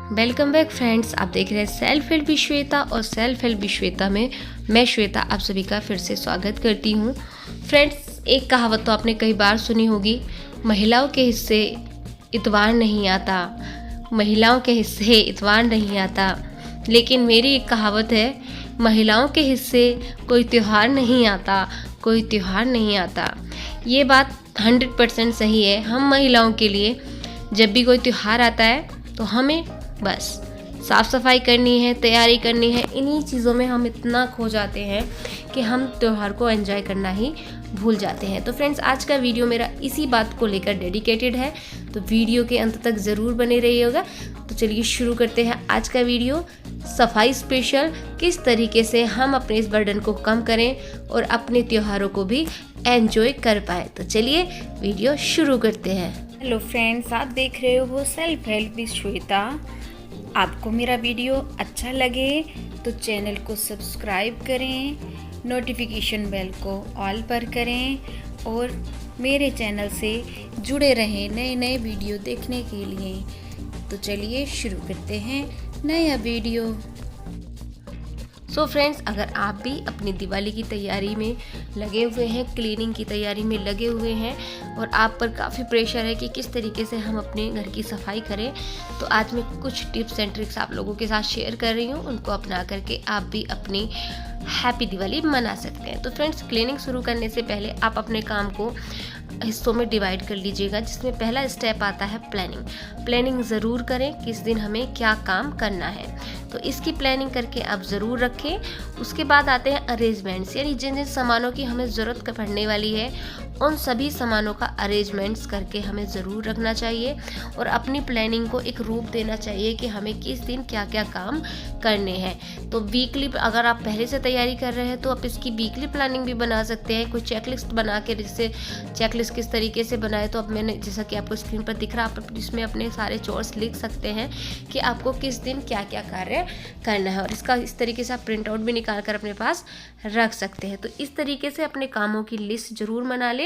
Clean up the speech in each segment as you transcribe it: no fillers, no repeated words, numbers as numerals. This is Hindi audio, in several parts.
Welcome back friends. आप देख रहे हैं सेल्फ हेल्प विद श्वेता और सेल्फ हेल्प विद श्वेता में मैं श्वेता आप सभी का फिर से स्वागत करती हूँ। फ्रेंड्स, एक कहावत तो आपने कई बार सुनी होगी, महिलाओं के हिस्से इतवार नहीं आता, महिलाओं के हिस्से इतवार नहीं आता। लेकिन मेरी एक कहावत है, महिलाओं के हिस्से कोई त्यौहार नहीं आता, कोई त्यौहार नहीं आता। ये बात 100% सही है। हम महिलाओं के लिए जब भी कोई त्यौहार आता है तो हमें बस साफ़ सफाई करनी है, तैयारी करनी है। इन्हीं चीज़ों में हम इतना खो जाते हैं कि हम त्यौहार को एंजॉय करना ही भूल जाते हैं। तो फ्रेंड्स, आज का वीडियो मेरा इसी बात को लेकर डेडिकेटेड है, तो वीडियो के अंत तक ज़रूर बने रहिएगा। तो चलिए शुरू करते हैं आज का वीडियो। सफाई स्पेशल, किस तरीके से हम अपने इस बर्डन को कम करें और अपने त्योहारों को भी एंजॉय कर पाए। तो चलिए वीडियो शुरू करते हैं। हेलो फ्रेंड्स, आप देख रहे हो सेल्फ हेल्प विद श्वेता। आपको मेरा वीडियो अच्छा लगे तो चैनल को सब्सक्राइब करें, नोटिफिकेशन बेल को ऑल पर करें और मेरे चैनल से जुड़े रहें नए नए वीडियो देखने के लिए। तो चलिए शुरू करते हैं नया वीडियो। सो फ्रेंड्स, अगर आप भी अपनी दिवाली की तैयारी में लगे हुए हैं, क्लीनिंग की तैयारी में लगे हुए हैं और आप पर काफ़ी प्रेशर है कि किस तरीके से हम अपने घर की सफाई करें, तो आज मैं कुछ टिप्स एंड ट्रिक्स आप लोगों के साथ शेयर कर रही हूँ। उनको अपना करके आप भी अपनी हैप्पी दिवाली मना सकते हैं। तो फ्रेंड्स, क्लीनिंग शुरू करने से पहले आप अपने काम को हिस्सों में डिवाइड कर लीजिएगा, जिसमें पहला स्टेप आता है प्लानिंग। प्लानिंग ज़रूर करें किस दिन हमें क्या काम करना है, तो इसकी प्लानिंग करके आप ज़रूर रखें। उसके बाद आते हैं अरेंजमेंट्स, यानी जिन जिन सामानों की हमें ज़रूरत पड़ने वाली है उन सभी सामानों का अरेंजमेंट्स करके हमें ज़रूर रखना चाहिए और अपनी प्लानिंग को एक रूप देना चाहिए कि हमें किस दिन क्या क्या काम करने हैं। तो वीकली अगर आप पहले से तैयारी कर रहे हैं तो आप इसकी वीकली प्लानिंग भी बना सकते हैं, कोई चेकलिस्ट बना के। जिससे चेकलिस्ट किस तरीके से बनाए, तो अब मैंने जैसा कि आपको स्क्रीन पर दिख रहा है, आप इसमें अपने सारे चोर्स लिख सकते हैं कि आपको किस दिन क्या क्या कार्य करना है और इसका इस तरीके से आप प्रिंट आउट भी निकाल कर अपने पास रख सकते हैं। तो इस तरीके से अपने कामों की लिस्ट ज़रूर बना लें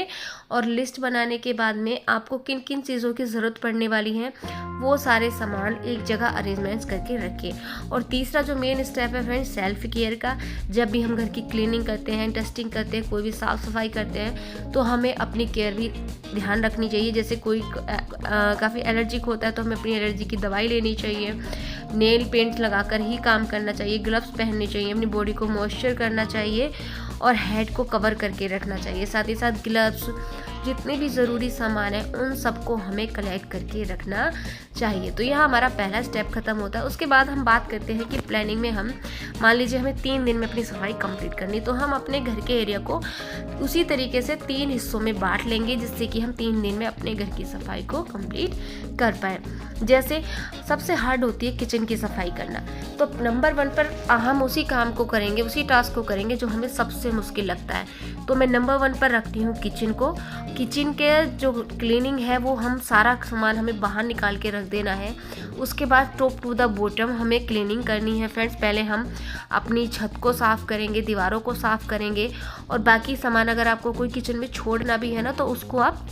और लिस्ट बनाने के बाद में आपको किन किन चीज़ों की ज़रूरत पड़ने वाली है वो सारे सामान एक जगह अरेंजमेंट्स करके रखें। और तीसरा जो मेन स्टेप है फ्रेंड्स, सेल्फ केयर का। जब भी हम घर की क्लीनिंग करते हैं, डस्टिंग करते हैं, कोई भी साफ़ सफाई करते हैं, तो हमें अपनी केयर भी ध्यान रखनी चाहिए। जैसे कोई काफ़ी एलर्जिक होता है तो हमें अपनी एलर्जी की दवाई लेनी चाहिए, नेल पेंट लगाकर ही काम करना चाहिए, ग्लव्स पहनने चाहिए, अपनी बॉडी को मॉइस्चर करना चाहिए और हेड को कवर करके रखना चाहिए। साथ ही साथ ग्लव्स, जितने भी ज़रूरी सामान है उन सबको हमें कलेक्ट करके रखना चाहिए। तो यह हमारा पहला स्टेप खत्म होता है। उसके बाद हम बात करते हैं कि प्लानिंग में हम मान लीजिए हमें 3 दिन में अपनी सफाई कंप्लीट करनी, तो हम अपने घर के एरिया को उसी तरीके से 3 हिस्सों में बांट लेंगे, जिससे कि हम 3 दिन में अपने घर की सफाई को कंप्लीट कर पाएँ। जैसे सबसे हार्ड होती है किचन की सफाई करना, तो नंबर 1 पर हम उसी काम को करेंगे, उसी टास्क को करेंगे जो हमें सबसे मुश्किल लगता है। तो मैं नंबर 1 पर रखती हूँ किचन को। किचन के जो क्लीनिंग है वो हम सारा सामान हमें बाहर निकाल के रख देना है। उसके बाद टॉप टू द बॉटम हमें क्लीनिंग करनी है फ्रेंड्स। पहले हम अपनी छत को साफ़ करेंगे, दीवारों को साफ़ करेंगे और बाकी सामान अगर आपको कोई किचन में छोड़ना भी है ना, तो उसको आप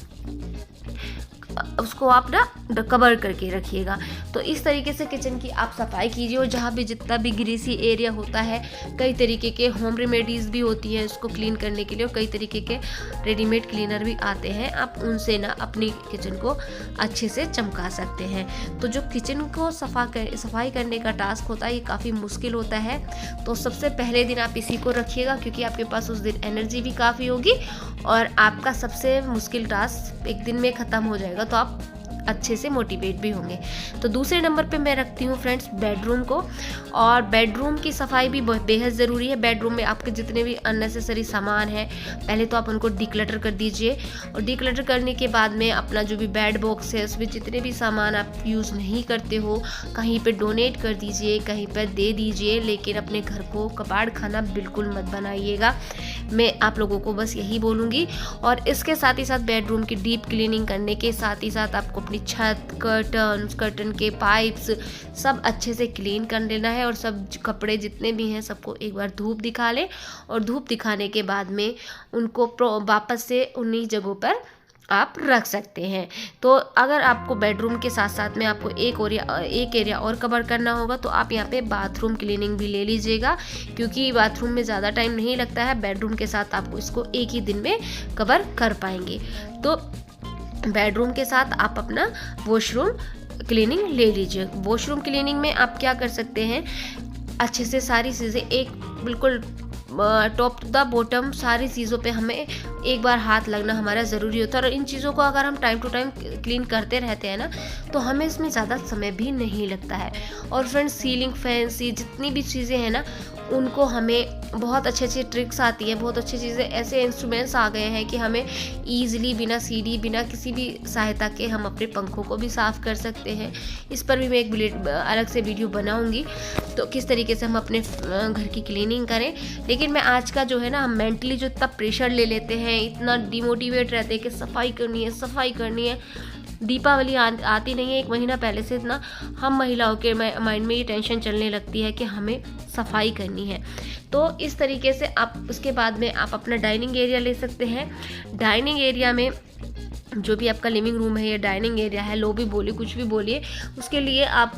ना कवर करके रखिएगा। तो इस तरीके से किचन की आप सफाई कीजिए। और जहाँ भी जितना भी ग्रीसी एरिया होता है, कई तरीके के होम रेमेडीज़ भी होती हैं इसको क्लीन करने के लिए और कई तरीके के रेडीमेड क्लीनर भी आते हैं, आप उनसे ना अपनी किचन को अच्छे से चमका सकते हैं। तो जो किचन को सफाई करने का टास्क होता है ये काफ़ी मुश्किल होता है। तो सबसे पहले दिन आप इसी को रखिएगा, क्योंकि आपके पास उस दिन एनर्जी भी काफ़ी होगी और आपका सबसे मुश्किल टास्क एक दिन में ख़त्म हो जाएगा, तो आप अच्छे से मोटिवेट भी होंगे। तो दूसरे नंबर पे मैं रखती हूँ फ्रेंड्स बेडरूम को, और बेडरूम की सफाई भी बेहद ज़रूरी है। बेडरूम में आपके जितने भी अननेसेसरी सामान हैं पहले तो आप उनको डिक्लटर कर दीजिए और डिक्लटर करने के बाद में अपना जो भी बेड बॉक्स है उसमें जितने भी सामान आप यूज़ नहीं करते हो कहीं पे डोनेट कर दीजिए, कहीं पर दे दीजिए, लेकिन अपने घर को कबाड़ खाना बिल्कुल मत बनाइएगा। मैं आप लोगों को बस यही बोलूँगी। और इसके साथ ही साथ बेडरूम की डीप क्लीनिंग करने के साथ ही साथ आपको अपनी छत, कर्टन के पाइप्स सब अच्छे से क्लीन कर लेना है और सब कपड़े जितने भी हैं सबको एक बार धूप दिखा लें और धूप दिखाने के बाद में उनको वापस से उन्हीं जगहों पर आप रख सकते हैं। तो अगर आपको बेडरूम के साथ साथ में आपको एक एरिया और कवर करना होगा तो आप यहाँ पे बाथरूम क्लीनिंग भी ले लीजिएगा, क्योंकि बाथरूम में ज़्यादा टाइम नहीं लगता है, बेडरूम के साथ आपको इसको एक ही दिन में कवर कर पाएंगे। तो बेडरूम के साथ आप अपना वॉशरूम क्लीनिंग ले लीजिए। वॉशरूम क्लीनिंग में आप क्या कर सकते हैं, अच्छे से सारी चीज़ें एक बिल्कुल टॉप टू द बॉटम सारी चीज़ों पे हमें एक बार हाथ लगना हमारा ज़रूरी होता है। और इन चीज़ों को अगर हम टाइम टू टाइम क्लीन करते रहते हैं ना तो हमें इसमें ज़्यादा समय भी नहीं लगता है। और फ्रेंड्स, सीलिंग फैंस, ये जितनी भी चीज़ें हैं ना उनको हमें बहुत अच्छी अच्छी ट्रिक्स आती हैं, बहुत अच्छी चीज़ें, ऐसे इंस्ट्रूमेंट्स आ गए हैं कि हमें ईजिली बिना सीढ़ी बिना किसी भी सहायता के हम अपने पंखों को भी साफ़ कर सकते हैं। इस पर भी मैं एक अलग से वीडियो बनाऊंगी तो किस तरीके से हम अपने घर की क्लीनिंग करें। लेकिन मैं आज का जो है ना, हम मेंटली जो इतना प्रेशर ले लेते हैं, इतना डिमोटिवेट रहते हैं कि सफाई करनी है। दीपावली आती नहीं है, 1 महीना पहले से इतना हम महिलाओं के माइंड में ये टेंशन चलने लगती है कि हमें सफाई करनी है। तो इस तरीके से आप उसके बाद में आप अपना डाइनिंग एरिया ले सकते हैं। डाइनिंग एरिया में जो भी आपका लिविंग रूम है या डाइनिंग एरिया है, लॉबी बोलिए, कुछ भी बोलिए, उसके लिए आप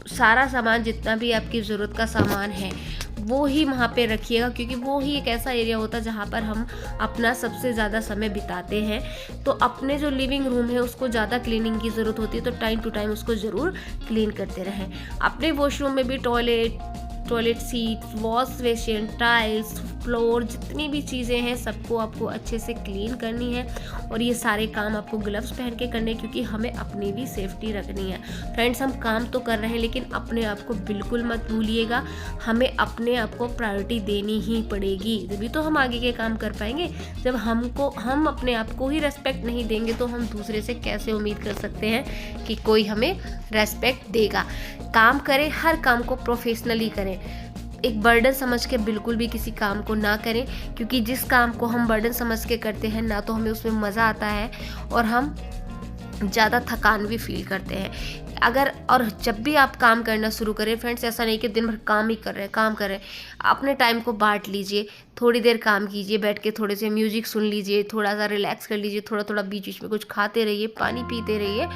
सारा सामान, जितना भी आपकी ज़रूरत का सामान है वो ही वहाँ पे रखिएगा, क्योंकि वो ही एक ऐसा एरिया होता है जहाँ पर हम अपना सबसे ज़्यादा समय बिताते हैं। तो अपने जो लिविंग रूम है उसको ज़्यादा क्लीनिंग की ज़रूरत होती है, तो टाइम टू टाइम उसको ज़रूर क्लीन करते रहें। अपने वॉशरूम में भी toilet seat, wash basin, tiles, floor, जितनी भी चीज़ें हैं सबको आपको अच्छे से क्लीन करनी है। और ये सारे काम आपको ग्लव्स पहन के करने हैं, क्योंकि हमें अपनी भी सेफ्टी रखनी है। फ्रेंड्स, हम काम तो कर रहे हैं लेकिन अपने आप को बिल्कुल मत भूलिएगा, हमें अपने आप को प्रायोरिटी देनी ही पड़ेगी, तभी तो हम आगे के काम कर पाएंगे। जब हम अपने आप को ही रेस्पेक्ट नहीं देंगे तो हम दूसरे से कैसे उम्मीद कर सकते हैं कि कोई हमें रेस्पेक्ट देगा। काम करें, हर काम को प्रोफेशनली करें, एक बर्डन समझ के बिल्कुल भी किसी काम को ना करें, क्योंकि जिस काम को हम बर्डन समझ के करते हैं ना तो हमें उसमें मज़ा आता है और हम ज़्यादा थकान भी फील करते हैं। और जब भी आप काम करना शुरू करें फ्रेंड्स, ऐसा नहीं कि दिन भर काम कर रहे हैं, अपने टाइम को बांट लीजिए, थोड़ी देर काम कीजिए, बैठ के थोड़े से म्यूजिक सुन लीजिए, थोड़ा सा रिलैक्स कर लीजिए, थोड़ा बीच बीच में कुछ खाते रहिए, पानी पीते रहिए।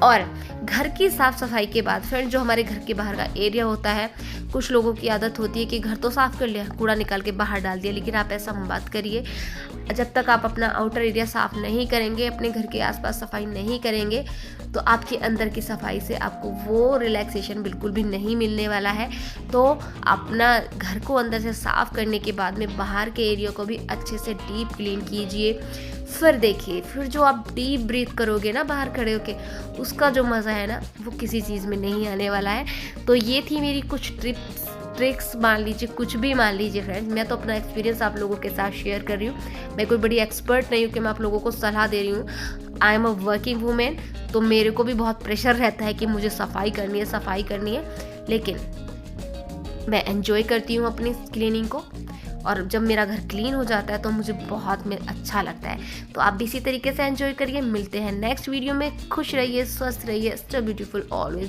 और घर की साफ़ सफाई के बाद फ्रेंड्स, जो हमारे घर के बाहर का एरिया होता है, कुछ लोगों की आदत होती है कि घर तो साफ़ कर लिया, कूड़ा निकाल के बाहर डाल दिया, लेकिन आप ऐसा मत करिए। जब तक आप अपना आउटर एरिया साफ़ नहीं करेंगे, अपने घर के आसपास सफाई नहीं करेंगे, तो आपके अंदर की सफाई से आपको वो रिलैक्सेशन बिल्कुल भी नहीं मिलने वाला है। तो अपना घर को अंदर से साफ़ करने के बाद में बाहर के एरिया को भी अच्छे से डीप क्लीन कीजिए। फिर देखिए, फिर जो आप डीप ब्रीथ करोगे ना बाहर खड़े होके, उसका जो मज़ा है ना वो किसी चीज़ में नहीं आने वाला है। तो ये थी मेरी कुछ ट्रिक्स मान लीजिए, कुछ भी मान लीजिए फ्रेंड्स। मैं तो अपना एक्सपीरियंस आप लोगों के साथ शेयर कर रही हूँ। मैं कोई बड़ी एक्सपर्ट नहीं हूँ कि मैं आप लोगों को सलाह दे रही हूँ। I am a working women, तो मेरे को भी बहुत प्रेशर रहता है कि मुझे सफाई करनी है, लेकिन मैं एंजॉय करती हूँ अपनी क्लीनिंग को। और जब मेरा घर क्लीन हो जाता है तो मुझे बहुत अच्छा लगता है। तो आप भी इसी तरीके से एंजॉय करिए। मिलते हैं नेक्स्ट वीडियो में। खुश रहिए, स्वस्थ रहिए, स्टे ब्यूटीफुल ऑलवेज।